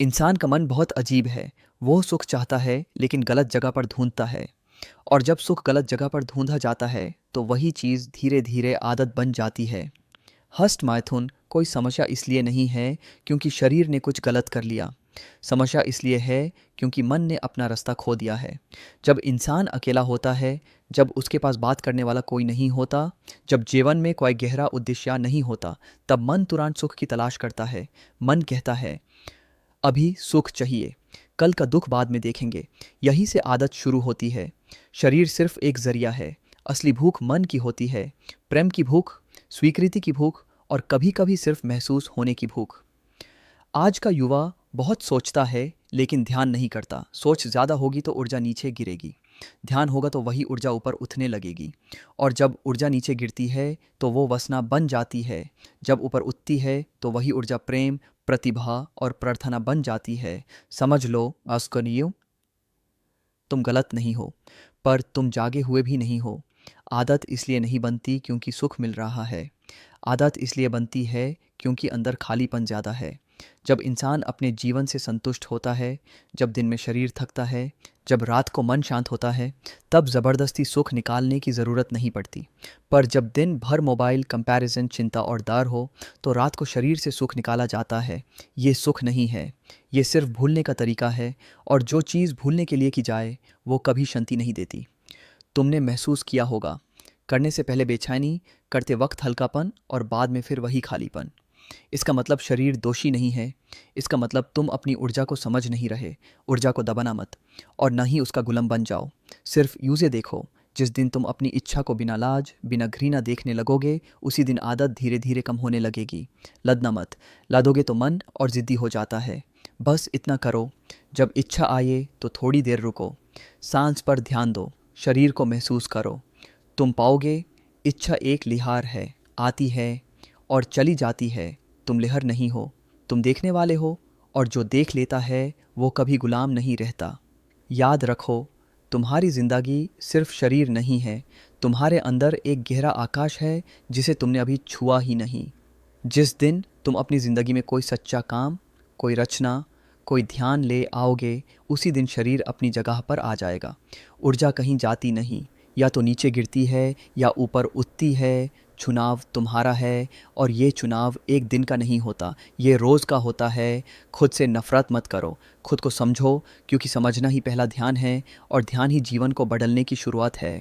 इंसान का मन बहुत अजीब है। वो सुख चाहता है लेकिन गलत जगह पर ढूंढता है। और जब सुख गलत जगह पर ढूंढा जाता है तो वही चीज़ धीरे धीरे आदत बन जाती है। हस्ट माइथुन कोई समस्या इसलिए नहीं है क्योंकि शरीर ने कुछ गलत कर लिया। समस्या इसलिए है क्योंकि मन ने अपना रास्ता खो दिया है। जब इंसान अकेला होता है, जब उसके पास बात करने वाला कोई नहीं होता, जब जीवन में कोई गहरा उद्देश्य नहीं होता, तब मन तुरंत सुख की तलाश करता है। मन कहता है अभी सुख चाहिए, कल का दुख बाद में देखेंगे। यही से आदत शुरू होती है। शरीर सिर्फ एक जरिया है। असली भूख मन की होती है। प्रेम की भूख, स्वीकृति की भूख और कभी कभी सिर्फ महसूस होने की भूख। आज का युवा बहुत सोचता है लेकिन ध्यान नहीं करता। सोच ज़्यादा होगी तो ऊर्जा नीचे गिरेगी। ध्यान होगा तो वही ऊर्जा ऊपर उठने लगेगी। और जब ऊर्जा नीचे गिरती है तो वो वासना बन जाती है। जब ऊपर उठती है तो वही ऊर्जा प्रेम, प्रतिभा और प्रार्थना बन जाती है। समझ लो आस्कनियो, तुम गलत नहीं हो, पर तुम जागे हुए भी नहीं हो। आदत इसलिए नहीं बनती क्योंकि सुख मिल रहा है। आदत इसलिए बनती है क्योंकि अंदर खालीपन ज़्यादा है। जब इंसान अपने जीवन से संतुष्ट होता है, जब दिन में शरीर थकता है, जब रात को मन शांत होता है, तब ज़बरदस्ती सुख निकालने की ज़रूरत नहीं पड़ती। पर जब दिन भर मोबाइल, कंपैरिजन, चिंता और डर हो, तो रात को शरीर से सुख निकाला जाता है। ये सुख नहीं है, ये सिर्फ भूलने का तरीका है। और जो चीज़ भूलने के लिए की जाए वो कभी शांति नहीं देती। तुमने महसूस किया होगा, करने से पहले बेचैनी, करते वक्त हल्कापन और बाद में फिर वही खालीपन। इसका मतलब शरीर दोषी नहीं है। इसका मतलब तुम अपनी ऊर्जा को समझ नहीं रहे। ऊर्जा को दबाना मत और न ही उसका गुलाम बन जाओ। सिर्फ यूज़े देखो। जिस दिन तुम अपनी इच्छा को बिना लाज, बिना घृणा देखने लगोगे, उसी दिन आदत धीरे धीरे कम होने लगेगी। लदना मत, लादोगे तो मन और ज़िद्दी हो जाता है। बस इतना करो, जब इच्छा आए तो थोड़ी देर रुको, सांस पर ध्यान दो, शरीर को महसूस करो। तुम पाओगे इच्छा एक लिहार है, आती है और चली जाती है। तुम लिहर नहीं हो, तुम देखने वाले हो। और जो देख लेता है वो कभी गुलाम नहीं रहता। याद रखो, तुम्हारी ज़िंदगी सिर्फ शरीर नहीं है। तुम्हारे अंदर एक गहरा आकाश है जिसे तुमने अभी छुआ ही नहीं। जिस दिन तुम अपनी ज़िंदगी में कोई सच्चा काम, कोई रचना, कोई ध्यान ले आओगे, उसी दिन शरीर अपनी जगह पर आ जाएगा। ऊर्जा कहीं जाती नहीं, या तो नीचे गिरती है या ऊपर उठती है। चुनाव तुम्हारा है और ये चुनाव एक दिन का नहीं होता, ये रोज़ का होता है। खुद से नफ़रत मत करो, खुद को समझो, क्योंकि समझना ही पहला ध्यान है और ध्यान ही जीवन को बदलने की शुरुआत है।